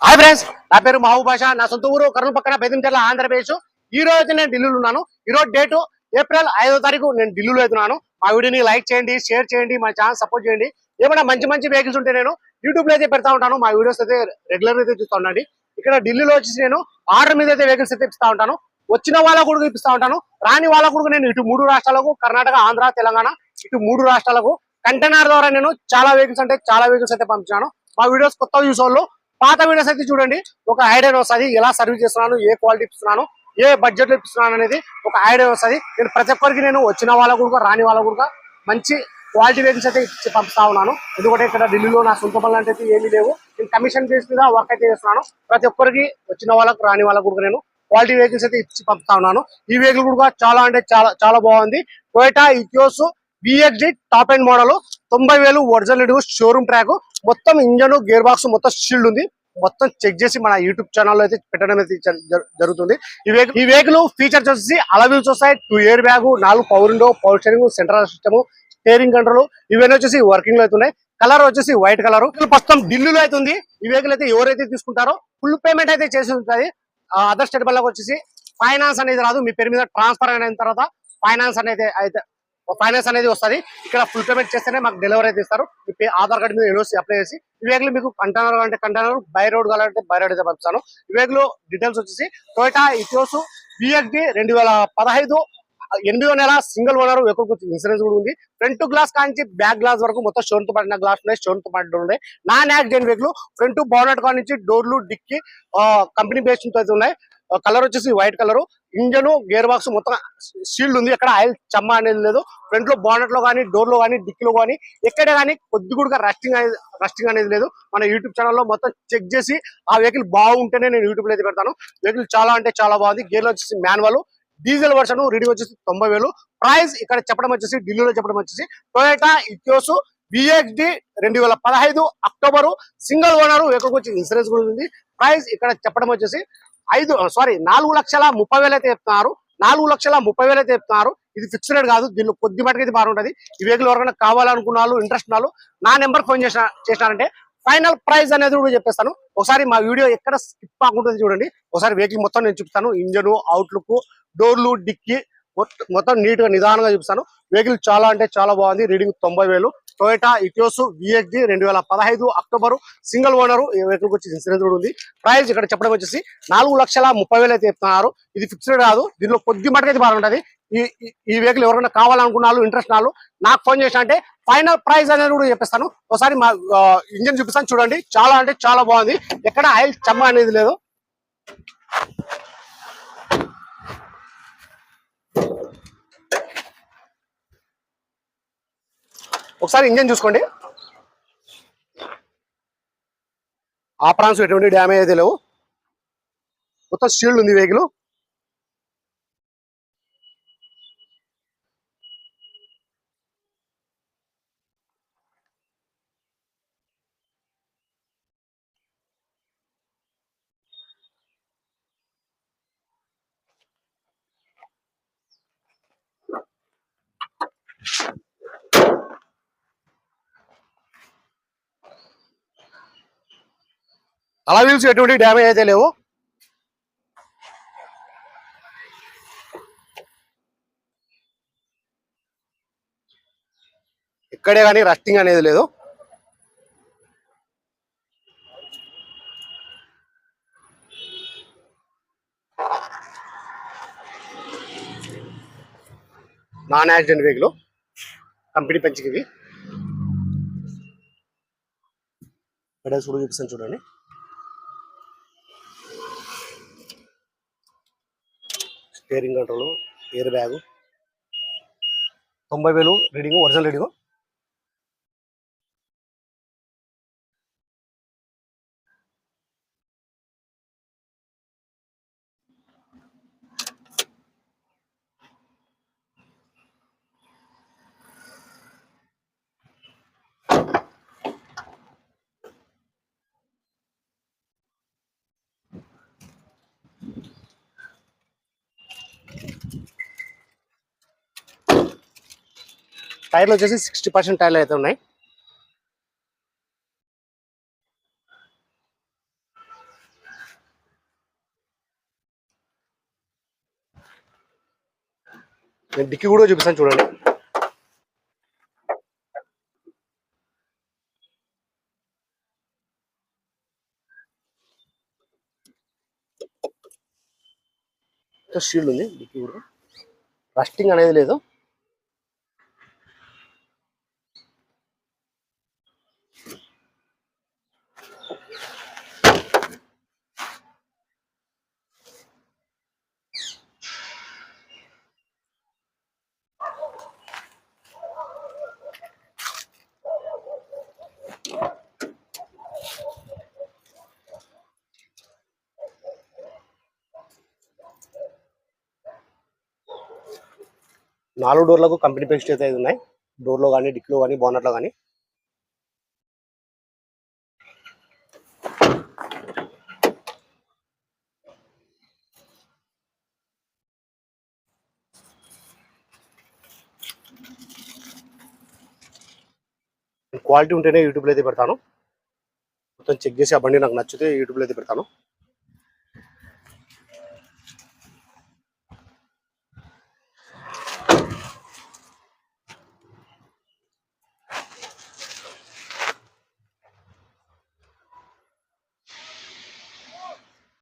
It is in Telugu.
హాయ్ ఫ్రెండ్స్, నా పేరు మహబూబ్ బాషా. నా సొంత ఊరు కర్నూలు పక్కన బెదించెర్ల, ఆంధ్రప్రదేశ్. ఈ రోజు అయితే నేను ఢిల్లీలో ఉన్నాను. ఈ రోజు డేటు ఏప్రిల్ 5వ తారీఖు. నేను ఢిల్లీలో అవుతున్నాను. మా వీడియోని లైక్ చేయండి, షేర్ చేయండి, మా ఛానల్ సపోర్ట్ చేయండి. ఏమైనా మంచి మంచి వెహికల్స్ ఉంటే నేను యూట్యూబ్ లో అయితే పెడతా ఉంటాను. మా వీడియోస్ అయితే రెగ్యులర్ అయితే చూస్తూ ఉండండి. ఇక్కడ ఢిల్లీలో వచ్చేసి నేను ఆర్డర్ మీద అయితే వెహికల్స్ అయితే ఇస్తా ఉంటాను. వచ్చిన వాళ్ళకు కూడా ఇప్పిస్తా ఉంటాను, రాని వాళ్ళకు కూడా నేను ఇటు 3 రాష్ట్రాలకు, కర్ణాటక, ఆంధ్ర, తెలంగాణ, ఇటు 3 రాష్ట్రాలకు కంటైనర్ ద్వారా నేను చాలా వెహికల్స్ అయితే పంపించాను. మా వీడియోస్ కొత్త యూస్ వాళ్ళు పాత వీడియోస్ అయితే చూడండి, ఒక ఐడియా వస్తుంది. ఎలా సర్వీస్ చేస్తున్నాను, ఏ క్వాలిటీ ఇస్తున్నాను, ఏ బడ్జెట్ లో ఇస్తున్నాను అనేది ఒక ఐడియా వస్తుంది. నేను ప్రతి ఒక్కరికి నేను వచ్చిన వాళ్ళకు కూడా రాని వాళ్ళకు కూడా మంచి క్వాలిటీ వెహికల్స్ అయితే ఇచ్చి పంపిస్తా ఉన్నాను. ఎందుకంటే ఇక్కడ ఢిల్లీలో నా సొంత పనులు అంటే ఏమీ లేవు. నేను కమిషన్ బేస్ మీద వర్క్ అయితే చేస్తున్నాను. ప్రతి ఒక్కరికి వచ్చిన వాళ్ళకు రాని వాళ్ళకు కూడా నేను క్వాలిటీ వెహికల్స్ అయితే ఇచ్చి పంపుతా ఉన్నాను. ఈ వెహికల్ కూడా చాలా అంటే చాలా బాగుంది. Toyota Etios VXD top and model, 90,000 original showroom track, మొత్తం ఇంజన్, గేర్ బాక్స్ మొత్తం షీల్డ్ ఉంది. మొత్తం చెక్ చేసి మన యూట్యూబ్ ఛానల్లో అయితే పెట్టడం అయితే జరుగుతుంది. ఈ వెహికల్ ఫీచర్స్ వచ్చేసి అలవీల్స్ వస్తాయి, 2 air bag, 4 power window, power steering, central system, steering control, ఇవన్నీ వచ్చేసి వర్కింగ్ లో అవుతున్నాయి. కలర్ వచ్చేసి వైట్ కలర్. ప్రస్తుతం ఢిల్లీలో అవుతుంది. ఈ వెహికల్ అయితే ఎవరైతే తీసుకుంటారో ఫుల్ పేమెంట్ అయితే చేసి ఉంటుంది. అదర్ స్టేట్ వాళ్ళకి వచ్చేసి ఫైనాన్స్ అనేది రాదు. మీ పేరు మీద ట్రాన్స్ఫర్ అయిన తర్వాత ఫైనాన్స్ అనేది వస్తుంది. ఇక్కడ ఫుల్ పేమెంట్ చేస్తేనే మాకు డెలివరీ అయితే ఇస్తారు. మీ ఆధార్ కార్డు మీద ఎన్ఓసి అప్లై చేసి ఈ వెహికల్ మీకు కంటైనర్ అంటే కంటైనర్, బై రోడ్ కావాలంటే బై రోడ్ అయితే పంపిస్తాను. ఈ వెహికల్ డీటెయిల్స్ వచ్చేసి టొయోటా ఇథియోస్ VXD 2015 8వ నెల సింగిల్ ఓనర్. వెహికల్ ఇన్సూరెన్స్ కూడా ఉంది. ఫ్రంట్ గ్లాస్ కాంచి బ్యాక్ గ్లాస్ వరకు మొత్తం షోన్ తో పడిన గ్లాస్ ఉన్నాయి, షోన్ తో పడిన ఉన్నాయి. Non accident vehicle. Front bonnet కా నుంచి డోర్లు, డిక్కి కంపెనీ బేస్ అయితే ఉన్నాయి. కలర్ వచ్చేసి white colour. Engine, gear box మొత్తం షీల్డ్ ఉంది. ఎక్కడ ఆయిల్ చెమ్మ అనేది లేదు. ఫ్రంట్ లో బానెట్ లో కానీ, డోర్ లో కానీ, డిక్కీలో కానీ ఎక్కడే కానీ కొద్ది కూడా రస్టింగ్ అనేది లేదు. మన యూట్యూబ్ ఛానల్లో మొత్తం చెక్ చేసి ఆ వెహికల్ బాగుంటేనే నేను యూట్యూబ్ లో అయితే పెడతాను. వెహికల్ చాలా అంటే చాలా బాగుంది. గేర్లు వచ్చేసి మాన్యువల్, డీజిల్ వర్షన్, రీడింగ్ వచ్చేసి 90,000. ప్రైస్ ఇక్కడ చెప్పడం వచ్చేసి ఢిల్లీలో చెప్పడం వచ్చేసి Toyota Etios VXD 2015 October single owner. Vehicle వచ్చి ఇన్సూరెన్స్ కూడా ఉంది. ప్రైస్ ఇక్కడ చెప్పడం వచ్చేసి 4,30,000 అయితే చెప్తున్నారు. 4,30,000 అయితే చెప్తున్నారు. ఇది ఫిక్స్డ్ రేట్ కాదు. దీనిలో కొద్ది మటుకు అయితే బాగుంటుంది. ఈ వెహికల్ ఎవరైనా కావాలనుకున్న వాళ్ళు, ఇంట్రెస్ట్ వాళ్ళు నా నెంబర్ ఫోన్ చేసినారంటే ఫైనల్ ప్రైస్ అనేది కూడా చెప్పేస్తాను. ఒకసారి మా వీడియో ఎక్కడ స్కిప్ కాకుండా చూడండి. ఒకసారి వెహికల్ మొత్తం నేను చూపిస్తాను. ఇంజన్, అవుట్లుక్, డోర్లు, డిక్కీ మొత్తం నీట్ గా నిదానంగా చూపిస్తాను. వెహికల్ చాలా అంటే చాలా బాగుంది. Reading 90,000. Toyota Etios VXD 2015 October single owner. ఈ వెహికల్ వచ్చి ఇన్సూరెన్స్ కూడా ఉంది. ప్రైస్ ఇక్కడ చెప్పడం వచ్చేసి 4,30,000 అయితే చెప్తున్నారు. ఇది ఫిక్స్డ్ కాదు. దీనిలో కొద్ది మటుకు అయితే బాగుంటది. ఈ వెహికల్ ఎవరైనా కావాలనుకున్న వాళ్ళు, ఇంట్రెస్ట్ వాళ్ళు నాకు ఫోన్ చేసిన అంటే ఫైనల్ ప్రైస్ అనేది కూడా చెప్పేస్తాను. ఒకసారి మా ఇంజన్ చూపిస్తాను చూడండి. చాలా అంటే చాలా బాగుంది. ఎక్కడ ఆయిల్ చెమ్మ అనేది లేదు. ఒకసారి ఇంజన్ చూసుకోండి. ఆప్రాన్స్ ఎటువంటి డ్యామేజ్ అయితే లేవు. మొత్తం షీల్డ్ ఉంది వెహికల్. అలా వీల్స్ ఎటువంటి డ్యామేజ్ అయితే లేవు. ఇక్కడే కానీ రస్టింగ్ అనేది లేదు. నాన్ యాక్సిడెంట్ వెహికల్, కంపెనీ పెంచికి ఇవి. ఇక్కడ చూపిస్తాను చూడండి. Steering control, air bag, 90,000 reading, original reading. టైర్లు వచ్చేసి 60% టైర్లు అయితే ఉన్నాయి. నేను డిక్కీ కూడా చూపిస్తాను చూడండి. షీల్డ్ ఉంది డిక్కీ కూడా, రస్టింగ్ అనేది లేదు. 4 డోర్లకు కంపెనీ పెయింట్స్ అయితే ఉన్నాయి, డోర్లో కానీ, డిక్కీలో కానీ, బోనట్లో కానీ. క్వాలిటీ ఉంటేనే యూట్యూబ్లో అయితే పెడతాను. మొత్తం చెక్ చేసి ఆ బండి నాకు నచ్చితే యూట్యూబ్లో అయితే పెడతాను.